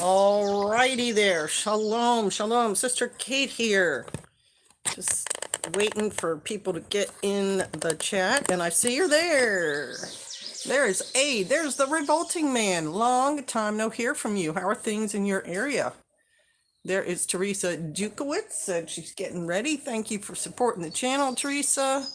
All righty there. Shalom, shalom. Sister Kate here. Just waiting for people to get in the chat, and I see you're there. There's Aid. There's the Revolting Man. Long time no hear from you. How are things in your area? There is Teresa Dukowitz, and she's getting ready. Thank you for supporting the channel, Teresa.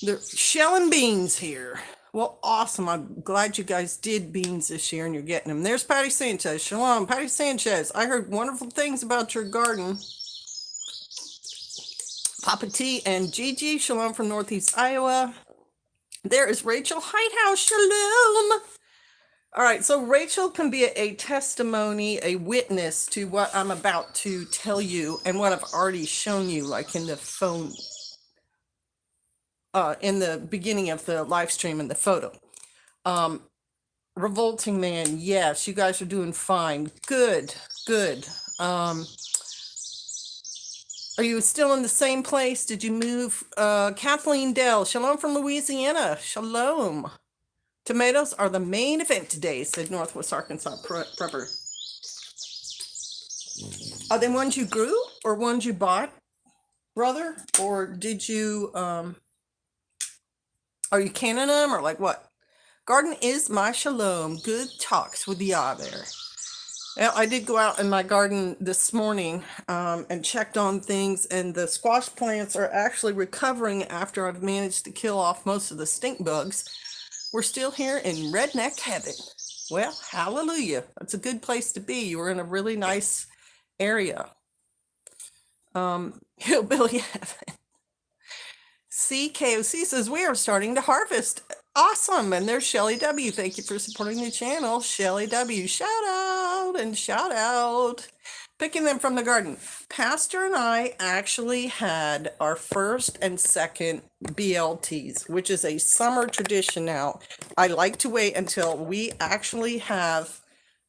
The Shell and Beans here. Well, awesome. I'm glad you guys did beans this year and you're getting them. There's Patty Sanchez. Shalom, Patty Sanchez. I heard wonderful things about your garden. Papa T and Gigi. Shalom from Northeast Iowa. There is Rachel Whitehouse. Shalom. All right, so Rachel can be a testimony, a witness to what I'm about to tell you and what I've already shown you, like in the phone. In the beginning of the live stream in the photo. Revolting Man, yes, you guys are doing fine. Good. Are you still in the same place? Did you move? Kathleen Dell, shalom from Louisiana. Shalom. Tomatoes are the main event today, said Northwest Arkansas Prepper. Are they ones you grew or ones you bought, brother? Or did you... Are you canning them or like what? Garden is my shalom. Good talks with ya there. Well, I did go out in my garden this morning and checked on things, and the squash plants are actually recovering after I've managed to kill off most of the stink bugs. We're still here in redneck heaven. Well, hallelujah. That's a good place to be. You were in a really nice area. Hillbilly heaven. CKOC says we are starting to harvest. Awesome. And there's Shelly W. Thank you for supporting the channel. Shelly W. Shout out and shout out. Picking them from the garden. Pastor and I actually had our first and second BLTs, which is a summer tradition now. I like to wait until we actually have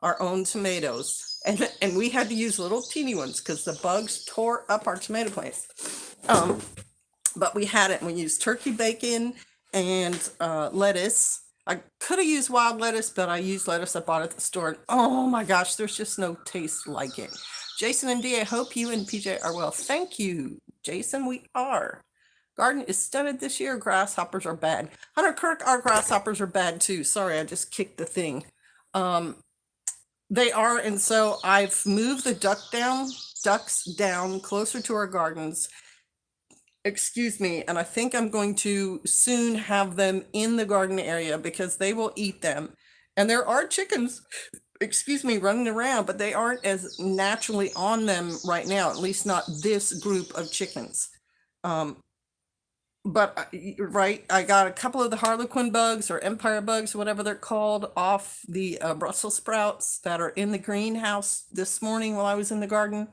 our own tomatoes. And we had to use little teeny ones because the bugs tore up our tomato plants. But we had it, and we used turkey bacon and lettuce. I could have used wild lettuce, but I used lettuce I bought at the store. And oh my gosh, there's just no taste like it. Jason and D, I hope you and PJ are well. Thank you, Jason. We are. Garden is studded this year. Grasshoppers are bad. Hunter Kirk, our grasshoppers are bad too. Sorry, I just kicked the thing. They are, and so I've moved the ducks down closer to our gardens. Excuse me, and I think I'm going to soon have them in the garden area because they will eat them. And there are chickens, running around, but they aren't as naturally on them right now, at least not this group of chickens. But I got a couple of the harlequin bugs or empire bugs, whatever they're called, off the Brussels sprouts that are in the greenhouse this morning while I was in the garden.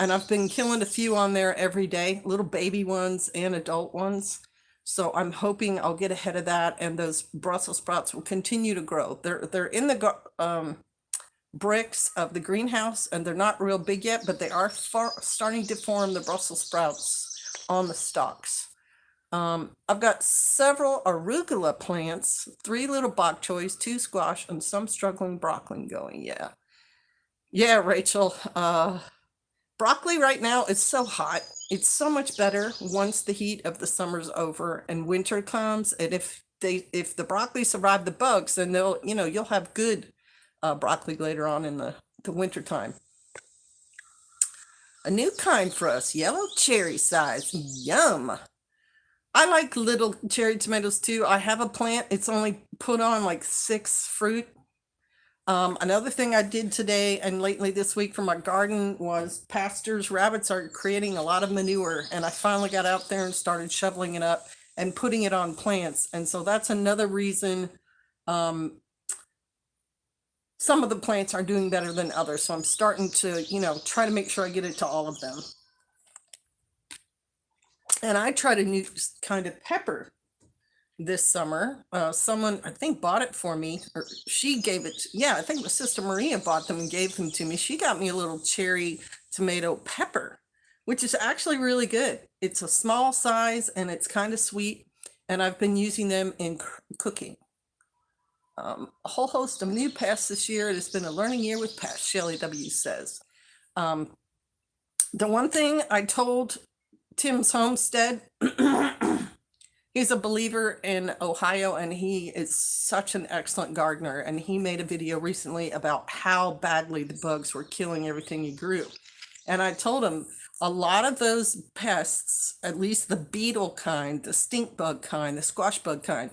And I've been killing a few on there every day, little baby ones and adult ones. So I'm hoping I'll get ahead of that, and those Brussels sprouts will continue to grow. They're in the bricks of the greenhouse, and they're not real big yet, but they are starting to form the Brussels sprouts on the stalks. I've got several arugula plants, 3 little bok choys, 2 squash, and some struggling broccoli going. Yeah, Rachel. Broccoli right now is so hot. It's so much better once the heat of the summer's over and winter comes. And if the broccoli survive the bugs, then you'll have good broccoli later on in the winter time. A new kind for us, yellow cherry size. Yum. I like little cherry tomatoes too. I have a plant. It's only put on like 6 fruit. Another thing I did today and lately this week for my garden was Pastor's rabbits are creating a lot of manure, and I finally got out there and started shoveling it up and putting it on plants. And so that's another reason some of the plants are doing better than others. So I'm starting to, try to make sure I get it to all of them. And I tried a new kind of pepper this summer. Someone, I think, bought it for me, or she gave it. I think my sister Maria bought them and gave them to me. She got me a little cherry tomato pepper, which is actually really good. It's a small size and it's kind of sweet, and I've been using them in cooking. a whole host of new pests this year. It has been a learning year with pests, Shelly W says. The one thing I told Tim's Homestead, he's a believer in Ohio, and he is such an excellent gardener. And he made a video recently about how badly the bugs were killing everything he grew. And I told him a lot of those pests, at least the beetle kind, the stink bug kind, the squash bug kind,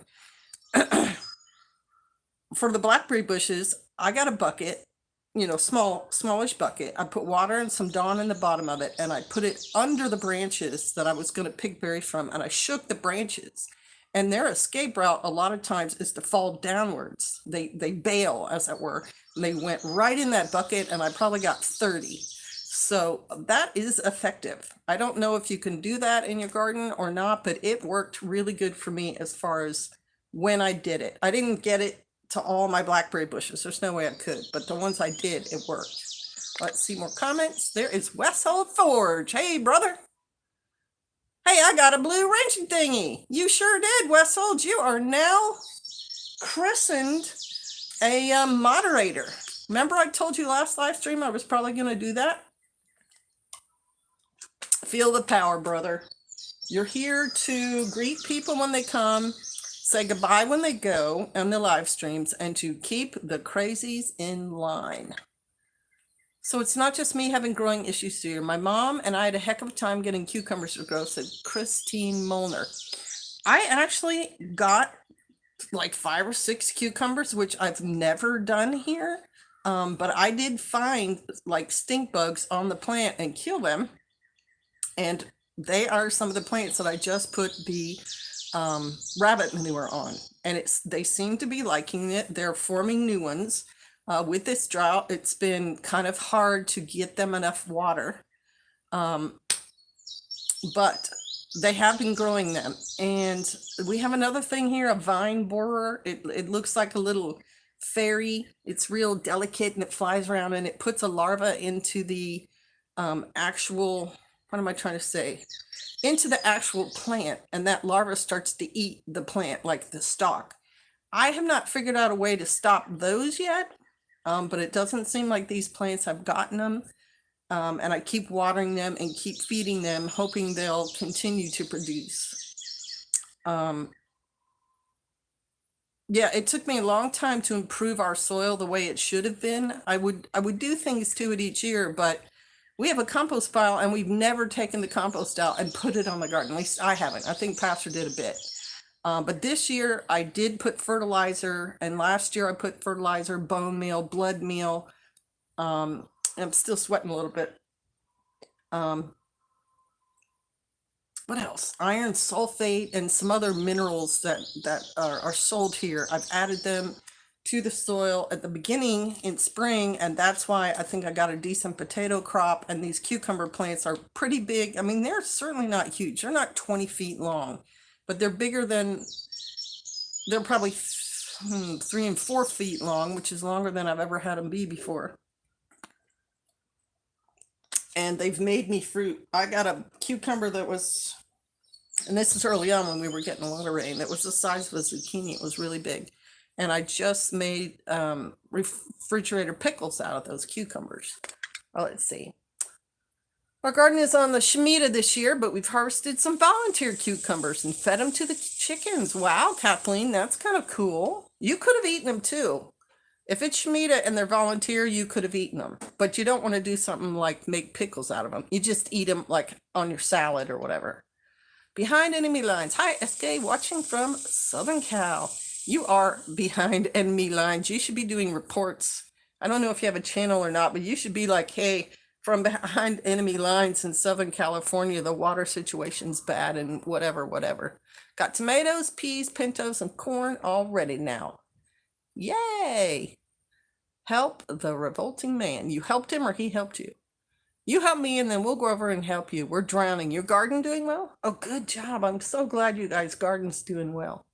for the blackberry bushes, I got a bucket, smallish bucket. I put water and some Dawn in the bottom of it, and I put it under the branches that I was going to pick berries from, and I shook the branches. And their escape route a lot of times is to fall downwards. They bail, as it were. And they went right in that bucket, and I probably got 30. So that is effective. I don't know if you can do that in your garden or not, but it worked really good for me as far as when I did it. I didn't get it to all my blackberry bushes. There's no way I could, but the ones I did, it worked. Let's see more comments. There is Westhold Forge. Hey, brother. Hey, I got a blue wrenching thingy. You sure did, Westhold. You are now christened a moderator. Remember I told you last live stream I was probably going to do that? Feel the power, brother. You're here to greet people when they come, say goodbye when they go on the live streams, and to keep the crazies in line. So it's not just me having growing issues here. My mom and I had a heck of a time getting cucumbers to grow, said Christine Molnar. I actually got like 5 or 6 cucumbers, which I've never done here. But I did find like stink bugs on the plant and kill them. And they are some of the plants that I just put the rabbit manure on, and they seem to be liking it. They're forming new ones. With this drought, it's been kind of hard to get them enough water, but they have been growing them. And we have another thing here, a vine borer. It looks like a little fairy. It's real delicate, and it flies around, and it puts a larva into the actual, what am I trying to say? Into the actual plant, and that larva starts to eat the plant, like the stalk. I have not figured out a way to stop those yet, but it doesn't seem like these plants have gotten them, and I keep watering them and keep feeding them, hoping they'll continue to produce. Yeah, it took me a long time to improve our soil the way it should have been. I would do things to it each year, but we have a compost pile, and we've never taken the compost out and put it on the garden. At least I haven't. I think Pastor did a bit. But this year I did put fertilizer, and last year I put fertilizer, bone meal, blood meal. I'm still sweating a little bit. What else? Iron sulfate and some other minerals that are sold here. I've added them to the soil at the beginning in spring, and that's why I think I got a decent potato crop. And these cucumber plants are pretty big. I mean, they're certainly not huge. They're not 20 feet long, but they're bigger than, they're probably 3 and 4 feet long, which is longer than I've ever had them be before. And they've made me fruit. I got a cucumber that was, and this is early on when we were getting a lot of rain, it was the size of a zucchini. It was really big. And I just made refrigerator pickles out of those cucumbers. Oh, let's see. Our garden is on the Shemitah this year, but we've harvested some volunteer cucumbers and fed them to the chickens. Wow, Kathleen, that's kind of cool. You could have eaten them too. If it's Shemitah and they're volunteer, you could have eaten them. But you don't want to do something like make pickles out of them. You just eat them like on your salad or whatever. Behind enemy lines. Hi, SK, watching from Southern Cal. You are behind enemy lines. You should be doing reports. I don't know if you have a channel or not, but you should be like, hey, from behind enemy lines in Southern California, the water situation's bad and whatever. Got tomatoes, peas, pintos, and corn all ready now. Yay! Help the revolting man. You helped him or he helped you? You help me, and then we'll go over and help you. We're drowning. Your garden doing well? Oh, good job. I'm so glad you guys' garden's doing well.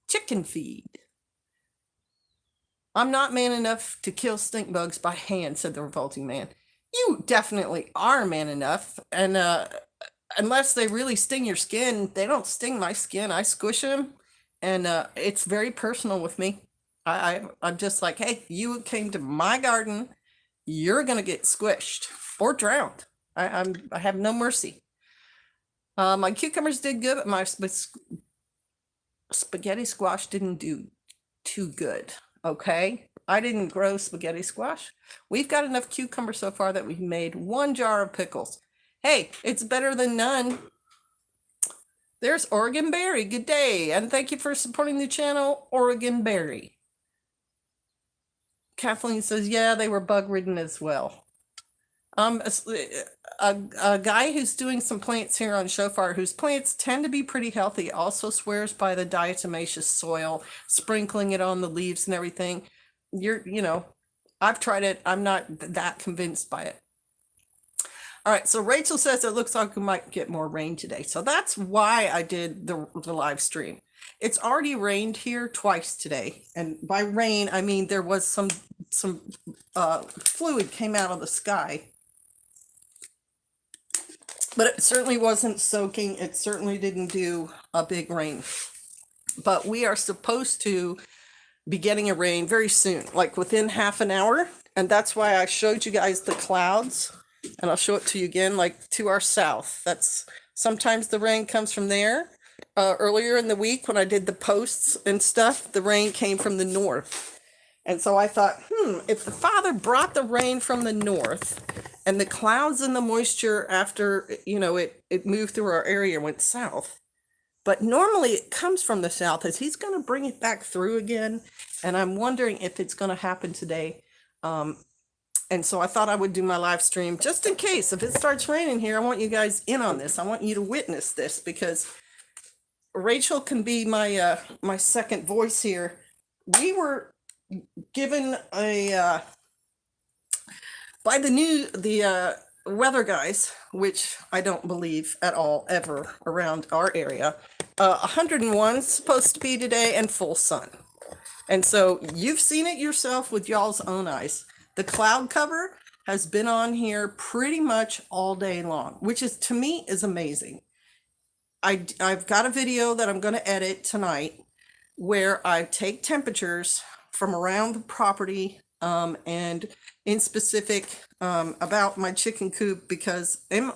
Chicken feed. I'm not man enough to kill stink bugs by hand, said the revolting man. You definitely are man enough, and unless they really sting your skin, they don't sting my skin. I squish them, and it's very personal with me. I'm just like, hey, you came to my garden, you're gonna get squished or drowned. I have no mercy. My cucumbers did good, but my spaghetti squash didn't do too good. Okay, I didn't grow spaghetti squash. We've got enough cucumbers so far that we've made 1 jar of pickles. Hey, it's better than none. There's Oregon Berry. Good day, and thank you for supporting the channel, Oregon Berry. Kathleen says, yeah, they were bug ridden as well. A guy who's doing some plants here on Shofar, whose plants tend to be pretty healthy, also swears by the diatomaceous soil, sprinkling it on the leaves and everything. I've tried it. I'm not that convinced by it. All right, so Rachel says it looks like we might get more rain today. So that's why I did the live stream. It's already rained here twice today. And by rain, I mean there was some fluid came out of the sky. But it certainly wasn't soaking. It certainly didn't do a big rain. But we are supposed to be getting a rain very soon, like within half an hour. And that's why I showed you guys the clouds. And I'll show it to you again, like to our south. That's sometimes the rain comes from there. Earlier in the week when I did the posts and stuff, the rain came from the north. And so I thought, if the Father brought the rain from the north and the clouds and the moisture after, it moved through our area went south. But normally it comes from the south, as he's going to bring it back through again. And I'm wondering if it's going to happen today. And so I thought I would do my live stream just in case. If it starts raining here, I want you guys in on this. I want you to witness this because Rachel can be my my second voice here. We were given by the weather guys, which I don't believe at all ever around our area. 101 is supposed to be today and full sun. And so you've seen it yourself with y'all's own eyes. The cloud cover has been on here pretty much all day long, which is to me is amazing. I've got a video that I'm going to edit tonight where I take temperatures from around the property and in specific about my chicken coop and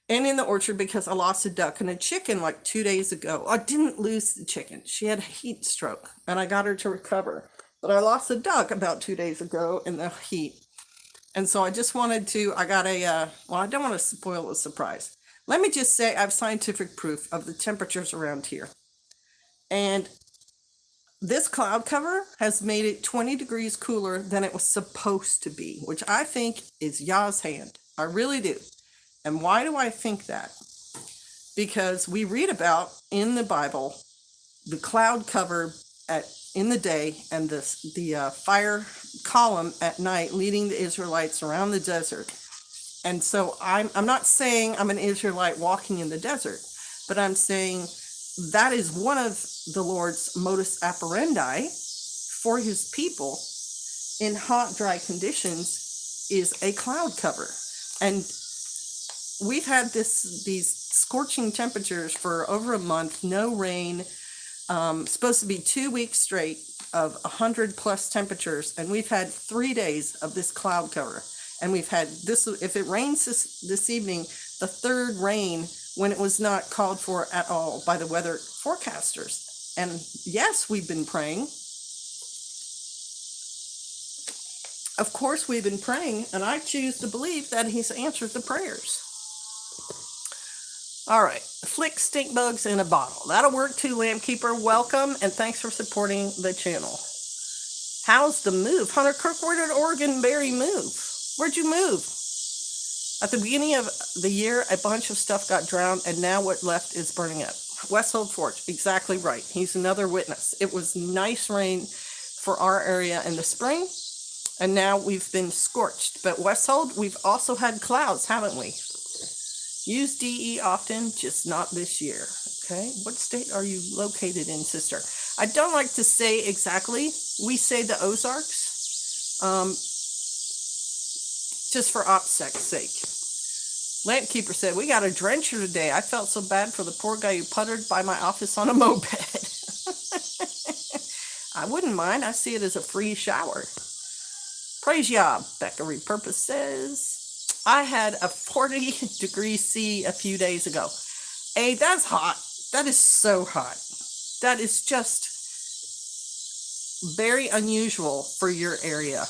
in the orchard because I lost a duck and a chicken like 2 days ago. I didn't lose the chicken. She had a heat stroke and I got her to recover. But I lost a duck about 2 days ago in the heat. And so I just wanted to, I don't want to spoil the surprise. Let me just say I have scientific proof of the temperatures around here. And this cloud cover has made it 20 degrees cooler than it was supposed to be, which I think is Yah's hand. I really do. And why do I think that? Because we read about in the Bible the cloud cover in the day and the fire column at night leading the Israelites around the desert. And so I'm not saying I'm an Israelite walking in the desert, but I'm saying that is one of the Lord's modus operandi for his people in hot, dry conditions is a cloud cover. And we've had these scorching temperatures for over a month, no rain, supposed to be 2 weeks straight of 100+ temperatures, and we've had 3 days of this cloud cover. And we've had this, if it rains this evening, the third rain when it was not called for at all by the weather forecasters. And yes, we've been praying. Of course, we've been praying, and I choose to believe that he's answered the prayers. All right, flick stink bugs in a bottle. That'll work too, Lamp Keeper. Welcome, and thanks for supporting the channel. How's the move? Hunter Kirk, where did Oregon Berry move? Where'd you move? At the beginning of the year, a bunch of stuff got drowned, and now what left is burning up. Westhold Forge, exactly right. He's another witness. It was nice rain for our area in the spring, and now we've been scorched. But Westhold, we've also had clouds, haven't we? Use DE often, just not this year. Okay, what state are you located in, sister? I don't like to say exactly. We say the Ozarks, just for OPSEC's sake. Lamp Keeper said, we got a drencher today. I felt so bad for the poor guy who puttered by my office on a moped. I wouldn't mind. I see it as a free shower. Praise Yah, Becca Repurpose says. I had a 40 degree C a few days ago. Hey, that's hot. That is so hot. That is just very unusual for your area.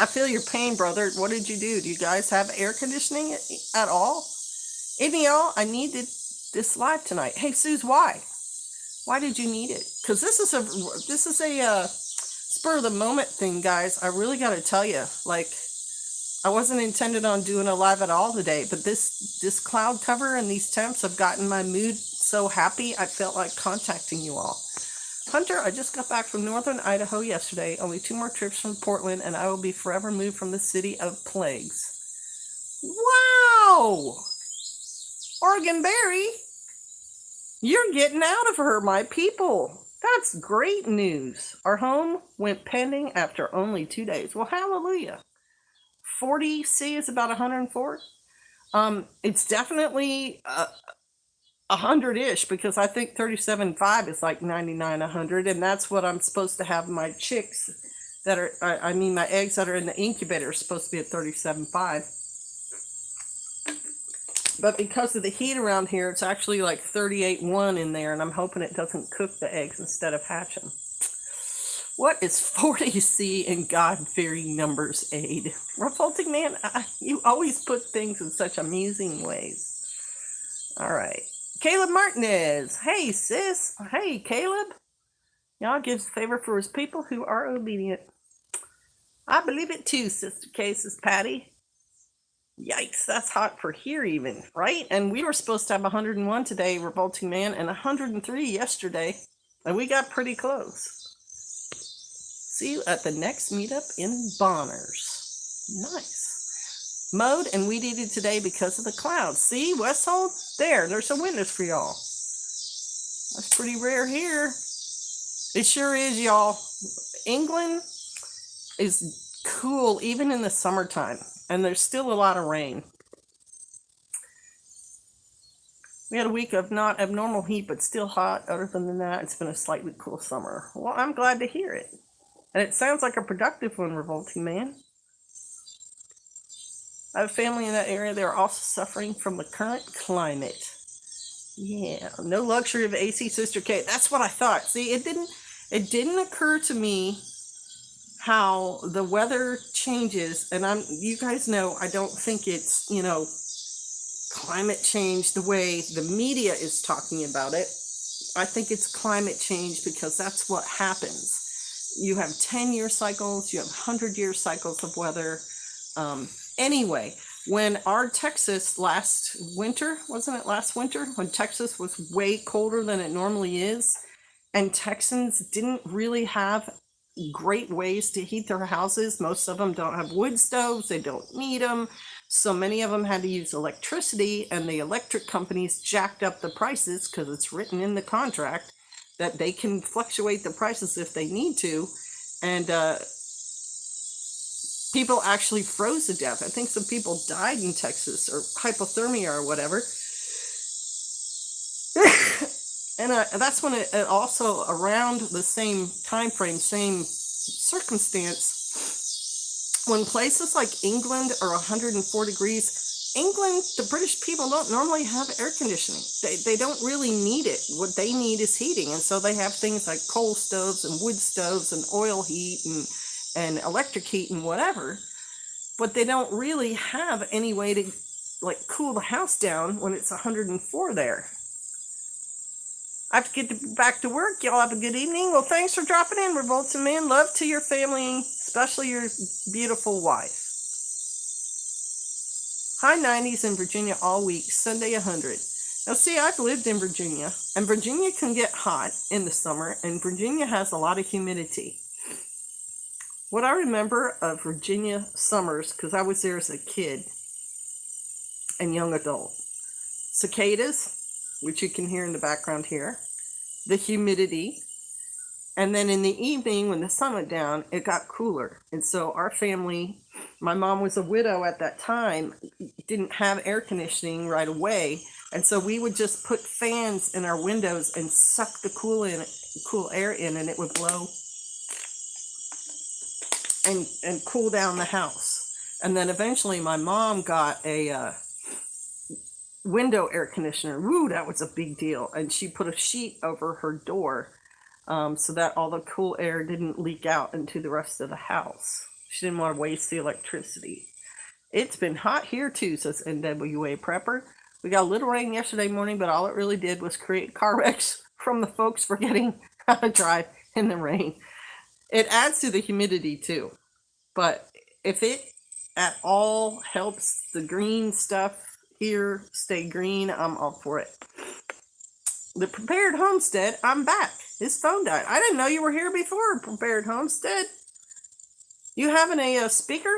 I feel your pain, brother. What did you do? Do you guys have air conditioning at all? Any of y'all, I needed this live tonight. Hey, Suze, why? Why did you need it? Because this is a spur of the moment thing, guys. I really got to tell you, like, I wasn't intended on doing a live at all today, but this cloud cover and these temps have gotten my mood so happy. I felt like contacting you all. Hunter, I just got back from northern Idaho yesterday. Only 2 more trips from Portland, and I will be forever moved from the city of plagues. Wow! Oregon Berry, you're getting out of her, my people. That's great news. Our home went pending after only 2 days. Well, hallelujah. 40 C is about 104. It's definitely 100-ish, because I think 37.5 is like 99, 100, and that's what I'm supposed to have my chicks that are, my eggs that are in the incubator are supposed to be at 37.5. But because of the heat around here, it's actually like 38.1 in there, and I'm hoping it doesn't cook the eggs instead of hatch them. What is 40C in God-fearing numbers aid? Revolting man, you always put things in such amusing ways. All right. Caleb Martinez. Hey, sis. Hey, Caleb. Y'all gives a favor for his people who are obedient. I believe it too, Sister K, says Patty. Yikes, that's hot for here even, right? And we were supposed to have 101 today, Revolting Man, and 103 yesterday. And we got pretty close. See you at the next meetup in Bonners. Nice. Mowed and weed eated today because of the clouds. See, Westhold? There's some witness for y'all. That's pretty rare here. It sure is, y'all. England is cool even in the summertime, and there's still a lot of rain. We had a week of not abnormal heat, but still hot. Other than that, it's been a slightly cool summer. Well, I'm glad to hear it. And it sounds like a productive one, Revolting Man. I have family in that area. They're also suffering from the current climate. Yeah, no luxury of AC, Sister Kate. That's what I thought. See, it didn't occur to me how the weather changes. And you guys know, I don't think it's, climate change the way the media is talking about it. I think it's climate change because that's what happens. You have 10-year cycles, you have 100-year cycles of weather. Anyway, when our Texas last winter, when Texas was way colder than it normally is, and Texans didn't really have great ways to heat their houses. Most of them don't have wood stoves, they don't need them. So many of them had to use electricity, and the electric companies jacked up the prices because it's written in the contract that they can fluctuate the prices if they need to. And people actually froze to death. I think some people died in Texas, or hypothermia or whatever. And that's when it also, around the same time frame, same circumstance, when places like England are 104 degrees, England, the British people don't normally have air conditioning. They don't really need it. What they need is heating. And so they have things like coal stoves and wood stoves and oil heat and electric heat and whatever. But they don't really have any way to cool the house down when it's 104 there. I have to get back to work. Y'all have a good evening. Well, thanks for dropping in, Revolting Man. Love to your family, especially your beautiful wife. High 90s in Virginia all week, Sunday 100. Now see, I've lived in Virginia, and Virginia can get hot in the summer, and Virginia has a lot of humidity. What I remember of Virginia summers, because I was there as a kid and young adult, cicadas, which you can hear in the background here, the humidity, and then in the evening when the sun went down, it got cooler. And so our family, my mom was a widow at that time, didn't have air conditioning right away. And so we would just put fans in our windows and suck the cool air in, and it would blow and cool down the house. And then eventually my mom got a window air conditioner. Woo, that was a big deal. And she put a sheet over her door so that all the cool air didn't leak out into the rest of the house. She didn't want to waste the electricity. It's been hot here too, says NWA Prepper. We got a little rain yesterday morning, but all it really did was create car wrecks from the folks forgetting how to drive in the rain. It adds to the humidity too. But if it at all helps the green stuff here stay green, I'm all for it. The Prepared Homestead, I'm back. His phone died. I didn't know you were here before, Prepared Homestead. You having a speaker?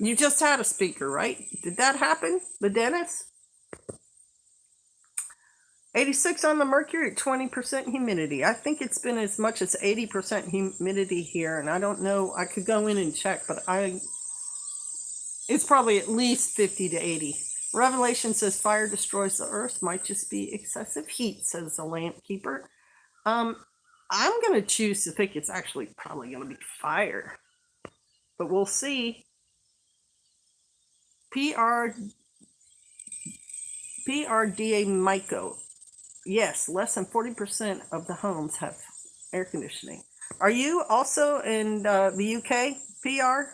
You just had a speaker, right? Did that happen? The dentist? 86 on the mercury at 20% humidity. I think it's been as much as 80% humidity here, and I don't know. I could go in and check, but it's probably at least 50 to 80. Revelation says fire destroys the earth. Might just be excessive heat, says the lamp keeper. I'm going to choose to think it's actually probably going to be fire, but we'll see. PRDA Myco. Yes, less than 40% of the homes have air conditioning. Are you also in the UK, PR?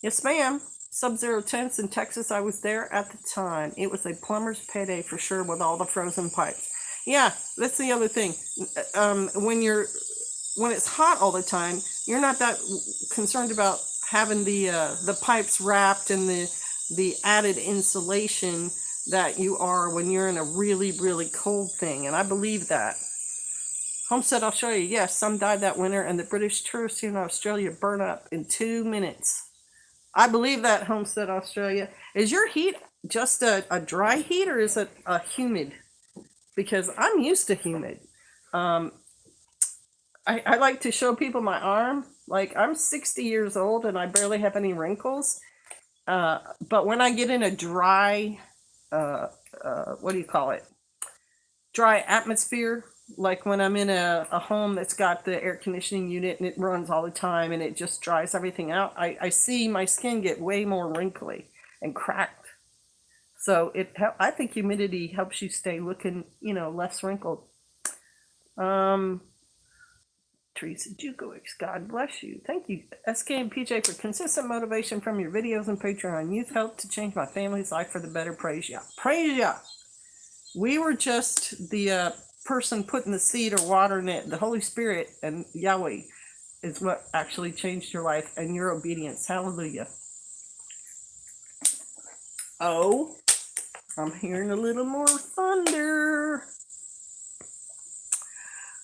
Yes, ma'am. Sub-zero temps in Texas. I was there at the time. It was a plumber's payday for sure with all the frozen pipes. Yeah, that's the other thing. When it's hot all the time, you're not that concerned about having the pipes wrapped and the added insulation that you are when you're in a really, really cold thing. And I believe that. Homestead Australia, yes, some died that winter, and the British tourists here in Australia burn up in 2 minutes. I believe that, Homestead Australia. Is your heat just a dry heat, or is it a humid? Because I'm used to humid. I like to show people my arm. Like, I'm 60 years old and I barely have any wrinkles. But when I get in a dry, what do you call it? Dry atmosphere, like when I'm in a home that's got the air conditioning unit and it runs all the time and it just dries everything out, I see my skin get way more wrinkly and cracked. So I think humidity helps you stay looking, less wrinkled. Teresa Jukowicz, God bless you. Thank you, SK and PJ, for consistent motivation from your videos and Patreon. You've helped to change my family's life for the better. Praise ya. Praise ya. We were just the person putting the seed or watering it. The Holy Spirit and Yahweh is what actually changed your life and your obedience. Hallelujah. Oh, I'm hearing a little more thunder.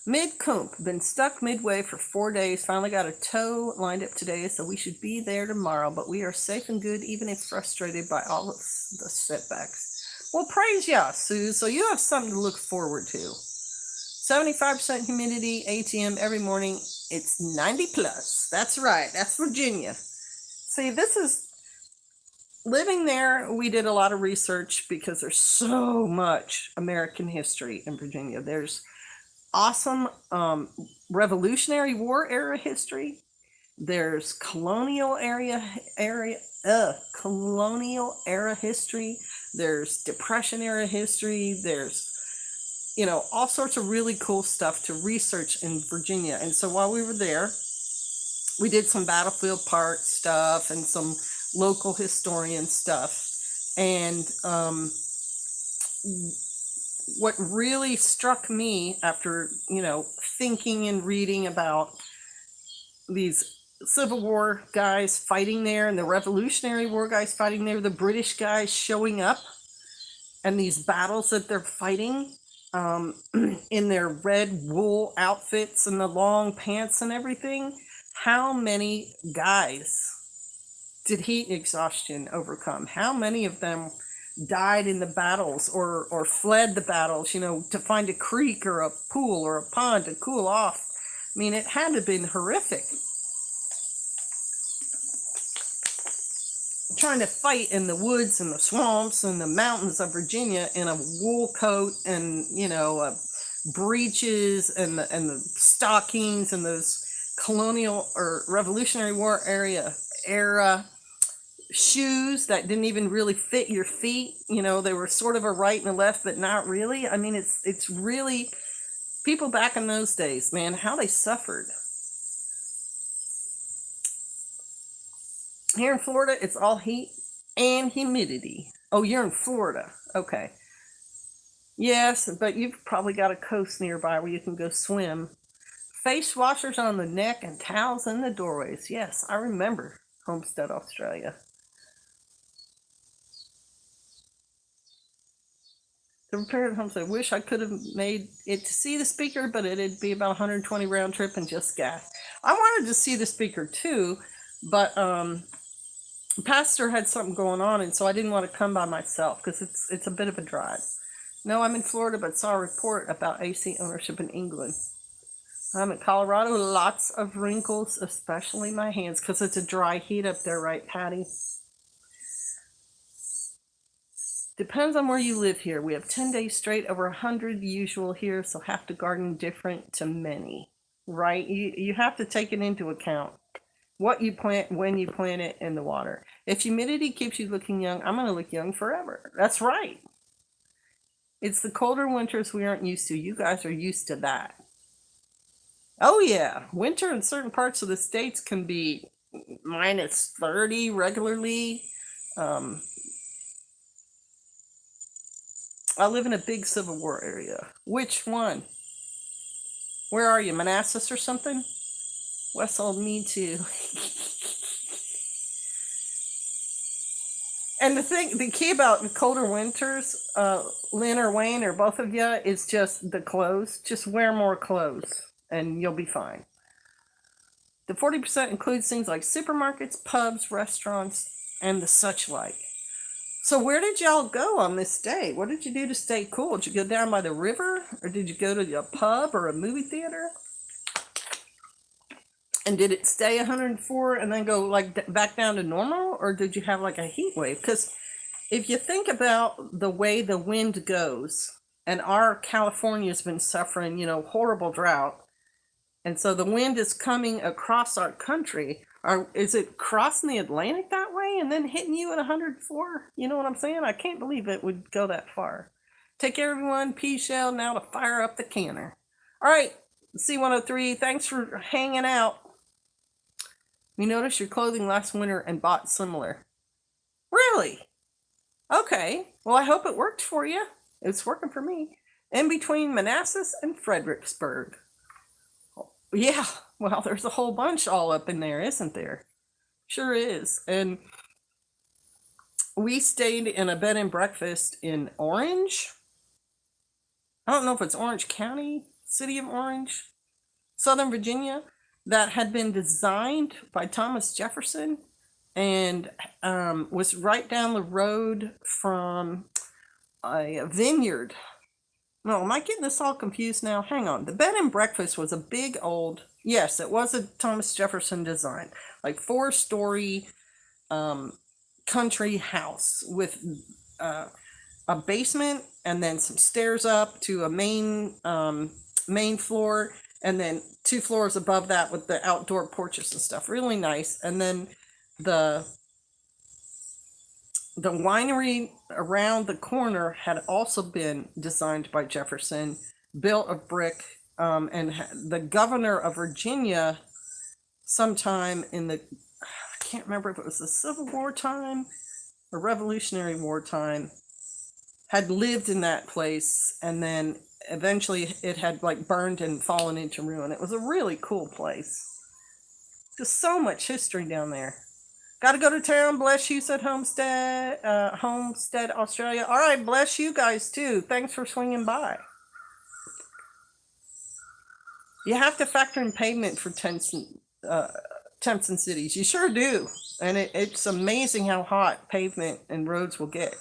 Mid-Coomp, been stuck midway for 4 days. Finally got a tow lined up today, so we should be there tomorrow. But we are safe and good, even if frustrated by all of the setbacks. Well, praise Yah, Sue. So you have something to look forward to. 75% humidity, ATM every morning. It's 90 plus. That's right. That's Virginia. See, this is... Living there, we did a lot of research because there's so much American history in Virginia. There's awesome Revolutionary War era history. There's colonial era history. There's Depression era history. There's all sorts of really cool stuff to research in Virginia. And so while we were there, we did some Battlefield Park stuff and some local historian stuff. And what really struck me after, thinking and reading about these Civil War guys fighting there and the Revolutionary War guys fighting there, the British guys showing up and these battles that they're fighting in their red wool outfits and the long pants and everything, how many guys did heat exhaustion overcome? How many of them died in the battles or fled the battles, to find a creek or a pool or a pond to cool off? I mean, it had to have been horrific. trying to fight in the woods and the swamps and the mountains of Virginia in a wool coat and, you know, breeches and the stockings and those colonial or Revolutionary War era shoes that didn't even really fit your feet. You know, they were sort of a right and a left, but not really. I mean, it's really people back in those days, man, how they suffered. Here in Florida, it's all heat and humidity. Oh, you're in Florida. Okay. Yes, but you've probably got a coast nearby where you can go swim. Face washers on the neck and towels in the doorways. Yes, I remember Homestead, Australia. The repaired homestead. Wish I could have made it to see the speaker, but it'd be about 120 round trip and just gas. I wanted to see the speaker too, but Pastor had something going on, and so I didn't want to come by myself because it's a bit of a drive. No, I'm in Florida, but saw a report about AC ownership in England. I'm in Colorado. Lots of wrinkles, especially my hands, because it's a dry heat up there, right, Patty? Depends on where you live here. We have 10 days straight, over 100 usual here, so have to garden different to many, right? You have to take it into account. What you plant, when you plant it, in the water. If humidity keeps you looking young, I'm going to look young forever. That's right. It's the colder winters we aren't used to. You guys are used to that. Oh yeah, winter in certain parts of the states can be minus 30 regularly. I live in a big Civil War area. Which one? Where are you, Manassas or something? Westall, me too. And the key about the colder winters, Lynn or Wayne or both of you, is just the clothes. Just wear more clothes and you'll be fine. The 40% includes things like supermarkets, pubs, restaurants, and the such like. So where did y'all go on this day? What did you do to stay cool? Did you go down by the river? Or did you go to a pub or a movie theater? And did it stay 104 and then go like back down to normal? Or did you have like a heat wave? Because if you think about the way the wind goes, and our California's been suffering, you know, horrible drought. And so the wind is coming across our country. Is it crossing the Atlantic that way and then hitting you at 104? You know what I'm saying? I can't believe it would go that far. Take care, everyone. P-Shell, now to fire up the canner. All right, C103, thanks for hanging out. We noticed your clothing last winter and bought similar. Really? Okay. Well, I hope it worked for you. It's working for me. In between Manassas and Fredericksburg. Yeah, well, there's a whole bunch all up in there, isn't there? Sure is. And we stayed in a bed and breakfast in Orange. I don't know if it's Orange County, City of Orange, Southern Virginia, that had been designed by Thomas Jefferson and was right down the road from a vineyard. No, am I getting this all confused now? Hang on. The bed and breakfast was a big old, yes, it was a Thomas Jefferson design, like 4-story country house with a basement and then some stairs up to a main floor, and then 2 floors above that with the outdoor porches and stuff. Really nice. And then the winery around the corner had also been designed by Jefferson, built of brick, and the governor of Virginia, sometime in the, I can't remember if it was the Civil War time or Revolutionary War time, had lived in that place, and then eventually it had like burned and fallen into ruin. It was a really cool place. Just so much history down there. Got to go to town. Bless you, said Homestead, Australia. All right, bless you guys too. Thanks for swinging by. You have to factor in pavement for temps and cities. You sure do. And it's amazing how hot pavement and roads will get.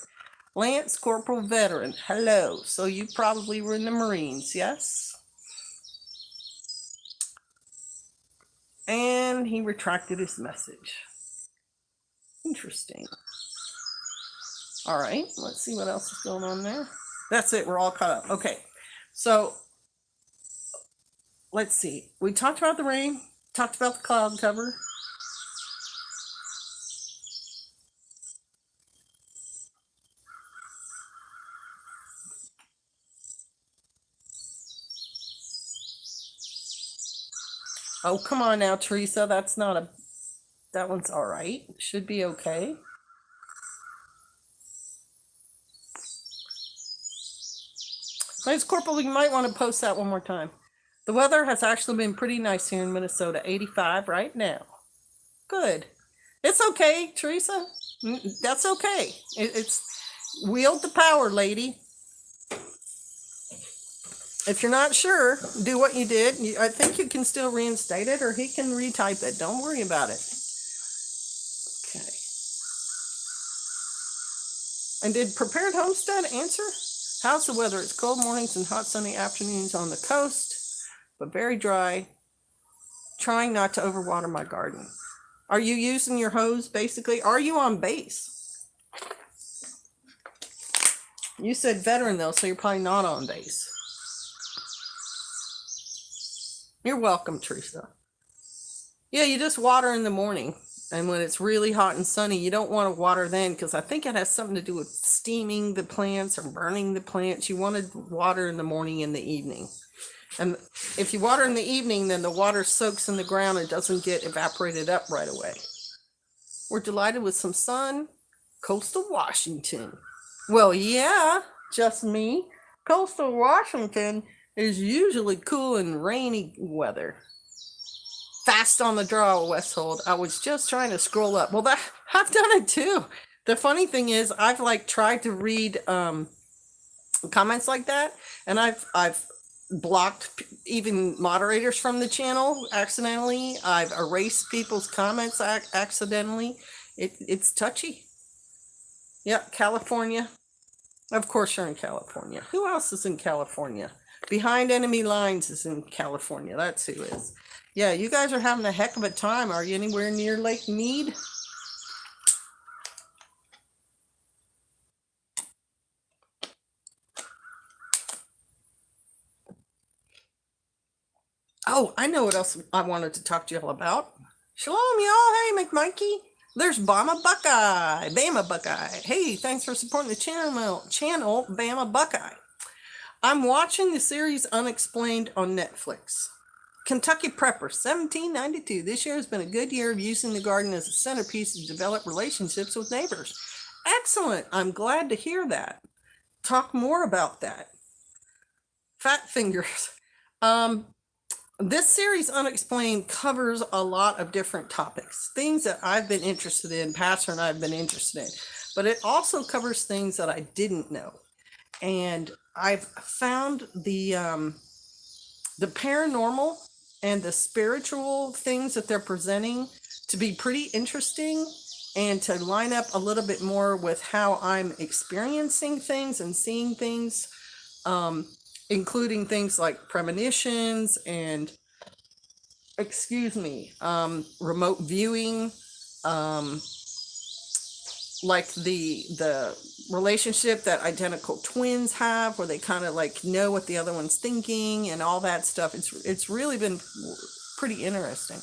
Lance Corporal Veteran, hello. So you probably were in the Marines, yes? And he retracted his message. Interesting. All right, let's see what else is going on there. That's it. We're all caught up. Okay, so let's see. We talked about the rain, talked about the cloud cover. Oh, come on now, Teresa. That's not a, that one's all right. Should be okay. Lance Corporal, you might want to post that one more time. The weather has actually been pretty nice here in Minnesota. 85 right now. Good. It's okay, Teresa. That's okay. It's wield the power, lady. If you're not sure, do what you did. I think you can still reinstate it, or he can retype it. Don't worry about it. Okay. And did Prepared Homestead answer? How's the weather? It's cold mornings and hot sunny afternoons on the coast, but very dry. Trying not to overwater my garden. Are you using your hose, basically? Are you on base? You said veteran, though, so you're probably not on base. You're welcome, Teresa. Yeah, you just water in the morning. And when it's really hot and sunny, you don't want to water then, because I think it has something to do with steaming the plants or burning the plants. You want to water in the morning and the evening. And if you water in the evening, then the water soaks in the ground and doesn't get evaporated up right away. We're delighted with some sun. Coastal Washington. Well, yeah, just me. Coastal Washington is usually cool and rainy weather. Fast on the draw, Westhold. I was just trying to scroll up. Well, I've done it too. The funny thing is, I've tried to read comments like that, and I've blocked even moderators from the channel accidentally. I've erased people's comments accidentally. It's touchy. Yep, California. Of course you're in California. Who else is in California? Behind Enemy Lines is in California. That's who is. Yeah, you guys are having a heck of a time. Are you anywhere near Lake Mead? Oh, I know what else I wanted to talk to y'all about. Shalom, y'all. Hey, McMikey. There's Bama Buckeye. Bama Buckeye. Hey, thanks for supporting the channel, Bama Buckeye. I'm watching the series Unexplained on Netflix. Kentucky Prepper, 1792. This year has been a good year of using the garden as a centerpiece to develop relationships with neighbors. Excellent. I'm glad to hear that. Talk more about that. Fat fingers. This series Unexplained covers a lot of different topics, things that I've been interested in, Pastor and I've been interested in, but it also covers things that I didn't know. And I've found the paranormal and the spiritual things that they're presenting to be pretty interesting and to line up a little bit more with how I'm experiencing things and seeing things, including things like premonitions and, remote viewing, like the relationship that identical twins have, where they kind of know what the other one's thinking and all that stuff. It's really been pretty interesting.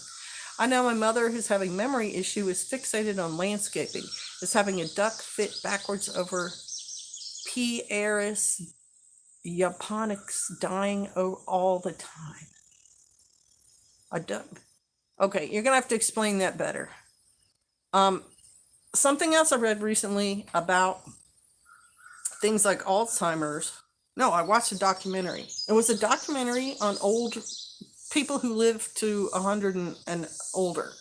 I know my mother, who's having memory issue, is fixated on landscaping, is having a duck fit backwards over P. aris japonicus dying all the time. A duck. Okay, you're gonna have to explain that better. Something else I read recently about things like Alzheimer's. No, I watched a documentary. It was a documentary on old people who live to 100 and older.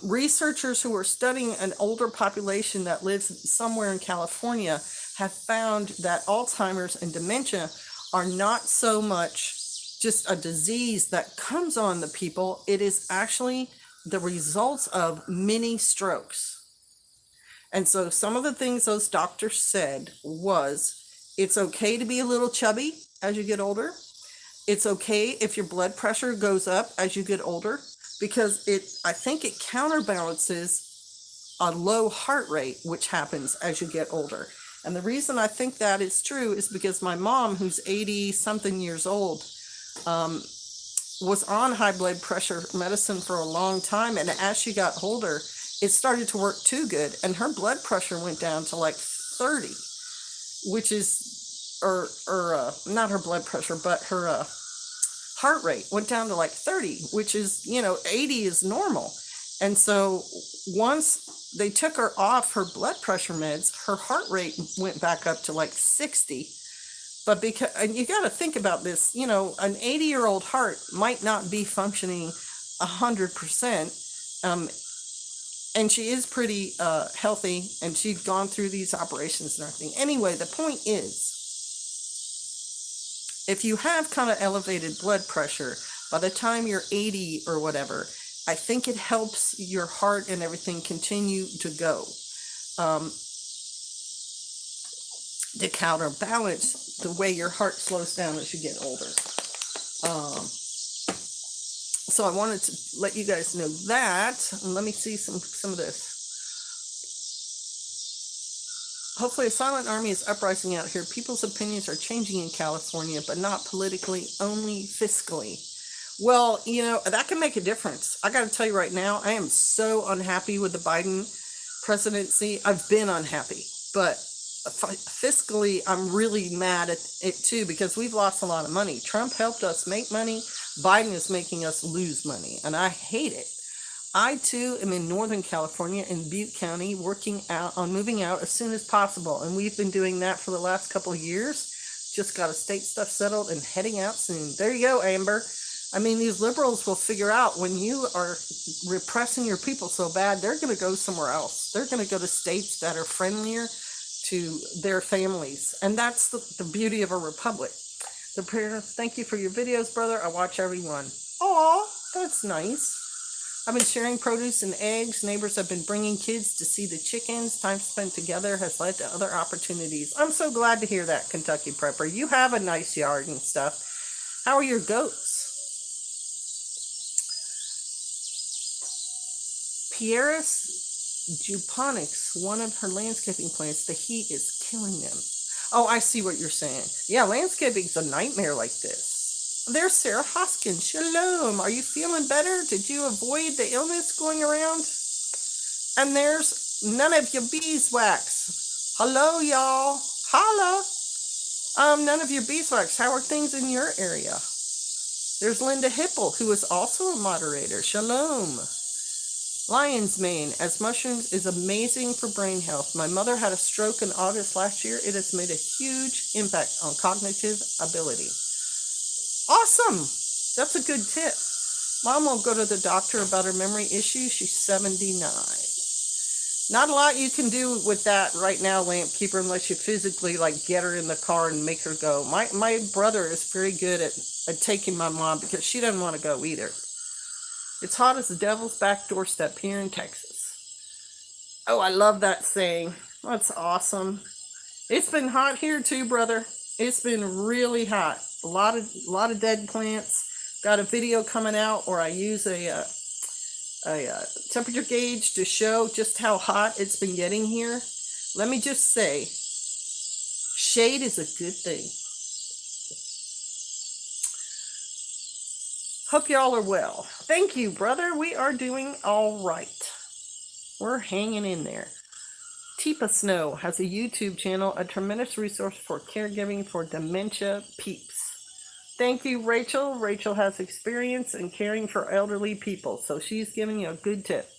Researchers who are studying an older population that lives somewhere in California have found that Alzheimer's and dementia are not so much just a disease that comes on the people. It is actually the results of many strokes. And so some of the things those doctors said was, it's okay to be a little chubby as you get older. It's okay if your blood pressure goes up as you get older, because I think it counterbalances a low heart rate, which happens as you get older. And the reason I think that is true is because my mom, who's 80 something years old, was on high blood pressure medicine for a long time. And as she got older, it started to work too good. And her blood pressure went down to like 30, which is, not her blood pressure, but her heart rate went down to like 30, which is, 80 is normal. And so once they took her off her blood pressure meds, her heart rate went back up to like 60. But because, and you got to think about this, an 80-year-old heart might not be functioning 100%. And she is pretty healthy, and she'd gone through these operations and everything. Anyway, the point is, if you have kind of elevated blood pressure, by the time you're 80 or whatever, I think it helps your heart and everything continue to go. To counterbalance the way your heart slows down as you get older. So I wanted to let you guys know that. And let me see some of this. Hopefully a silent army is uprising out here. People's opinions are changing in California, but not politically, only fiscally. Well, that can make a difference. I got to tell you right now, I am so unhappy with the Biden presidency. I've been unhappy, but fiscally, I'm really mad at it too, because we've lost a lot of money. Trump helped us make money. Biden is making us lose money, and I hate it. I too am in Northern California in Butte County, working out on moving out as soon as possible, and we've been doing that for the last couple of years. Just got estate stuff settled and heading out soon. There you go, Amber. I mean, these liberals will figure out when you are repressing your people so bad, they're going to go somewhere else. They're going to go to states that are friendlier to their families. And that's the beauty of a republic. The parents, thank you for your videos, brother. I watch every one. Aw, that's nice. I've been sharing produce and eggs. Neighbors have been bringing kids to see the chickens. Time spent together has led to other opportunities. I'm so glad to hear that, Kentucky Prepper. You have a nice yard and stuff. How are your goats? Pieris Juponics, one of her landscaping plants, the heat is killing them. Oh, I see what you're saying. Yeah, landscaping's a nightmare like this. There's Sarah Hoskins. Shalom. Are you feeling better? Did you avoid the illness going around? And there's none of your beeswax. Hello, y'all. Holla. None of your beeswax. How are things in your area? There's Linda Hipple, who is also a moderator. Shalom. Lion's mane, as mushrooms, is amazing for brain health. My mother had a stroke in August last year. It has made a huge impact on cognitive ability. Awesome. That's a good tip. Mom won't go to the doctor about her memory issues. She's 79. Not a lot you can do with that right now, Lamp Keeper, unless you physically get her in the car and make her go. My brother is very good at taking my mom, because she doesn't want to go either. It's hot as the devil's back doorstep here in Texas. Oh, I love that saying. That's awesome. It's been hot here too, brother. It's been really hot. A lot of dead plants. Got a video coming out where I use a temperature gauge to show just how hot it's been getting here. Let me just say, shade is a good thing. Hope y'all are well. Thank you, brother. We are doing all right. We're hanging in there. Teepa Snow has a YouTube channel, a tremendous resource for caregiving for dementia peeps. Thank you, Rachel. Rachel has experience in caring for elderly people, so she's giving you a good tip.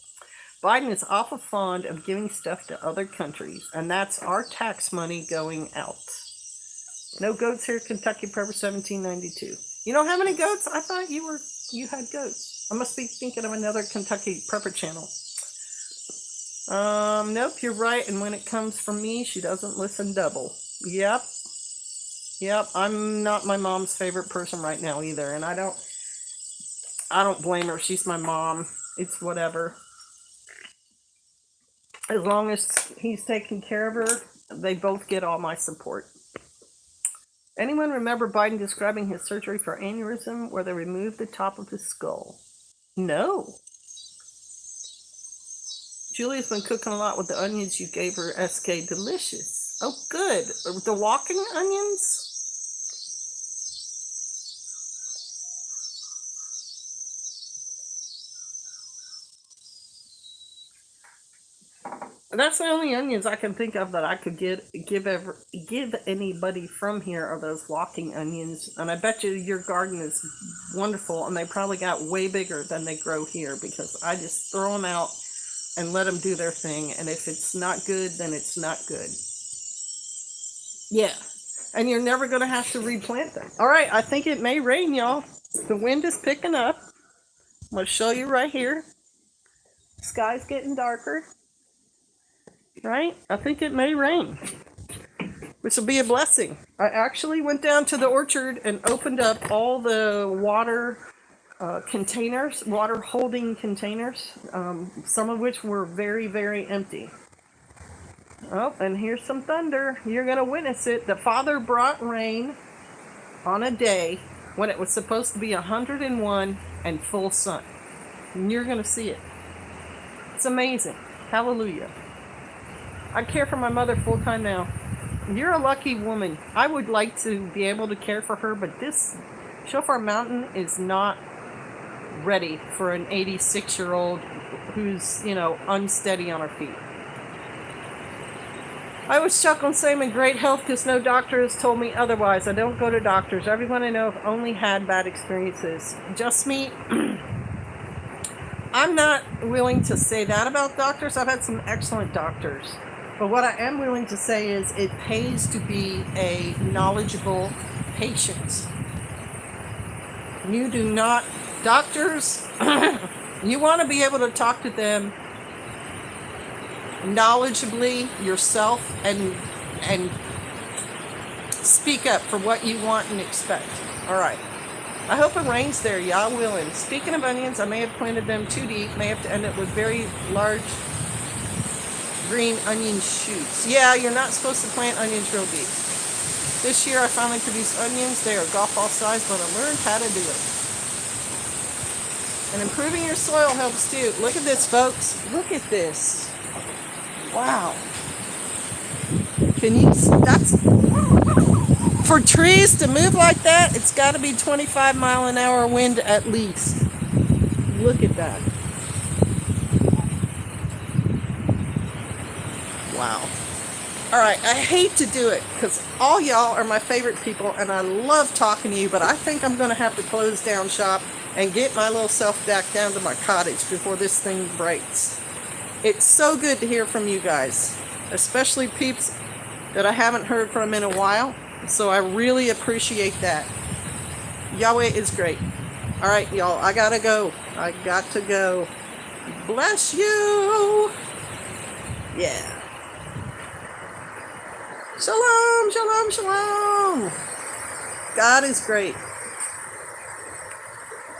Biden is awful fond of giving stuff to other countries, and that's our tax money going out. No goats here, Kentucky Prepper 1792. You don't have any goats? I thought you had goats. I must be thinking of another Kentucky Prepper channel. Nope, you're right. And when it comes from me, she doesn't listen double. Yep. I'm not my mom's favorite person right now either. And I don't blame her. She's my mom. It's whatever. As long as he's taking care of her, they both get all my support. Anyone remember Biden describing his surgery for aneurysm where they removed the top of his skull? No. Julia's been cooking a lot with the onions you gave her, SK. Delicious. Oh, good. The walking onions? That's the only onions I can think of that I could give anybody from here are those walking onions. And I bet you your garden is wonderful, and they probably got way bigger than they grow here, because I just throw them out and let them do their thing. And if it's not good, then it's not good. Yeah. And you're never going to have to replant them. All right, I think it may rain, y'all. The wind is picking up. I'm going to show you right here. Sky's getting darker. Right? I think it may rain, which will be a blessing. I actually went down to the orchard and opened up all the water containers, water holding containers, some of which were very, very empty. Oh, and here's some thunder. You're going to witness it. The Father brought rain on a day when it was supposed to be 101 and full sun. And you're going to see it. It's amazing. Hallelujah. I care for my mother full time now. You're a lucky woman. I would like to be able to care for her, but this Shofar Mountain is not ready for an 86-year-old who's, unsteady on her feet. I was chuckling saying I'm in great health because no doctor has told me otherwise. I don't go to doctors. Everyone I know have only had bad experiences. Just me. I'm not willing to say that about doctors. I've had some excellent doctors. But what I am willing to say is it pays to be a knowledgeable patient. You do not, doctors, you want to be able to talk to them knowledgeably yourself and speak up for what you want and expect. All right. I hope it rains there, y'all willing. Speaking of onions, I may have planted them too deep. May have to end up with very large green onion shoots. Yeah, you're not supposed to plant onions real deep. This year I finally produced onions. They are golf ball size, but I learned how to do it. And improving your soil helps too. Look at this, folks. Look at this. Wow. That's, for trees to move like that, it's got to be 25-mile-an-hour wind at least. Look at that. Wow. All right, I hate to do it because all y'all are my favorite people and I love talking to you, but I think I'm going to have to close down shop and get my little self back down to my cottage before this thing breaks. It's so good to hear from you guys, especially peeps that I haven't heard from in a while, so I really appreciate that. Yahweh is great. All right, y'all, I gotta go. I got to go. Bless you. Yeah. Shalom, shalom, shalom. God is great.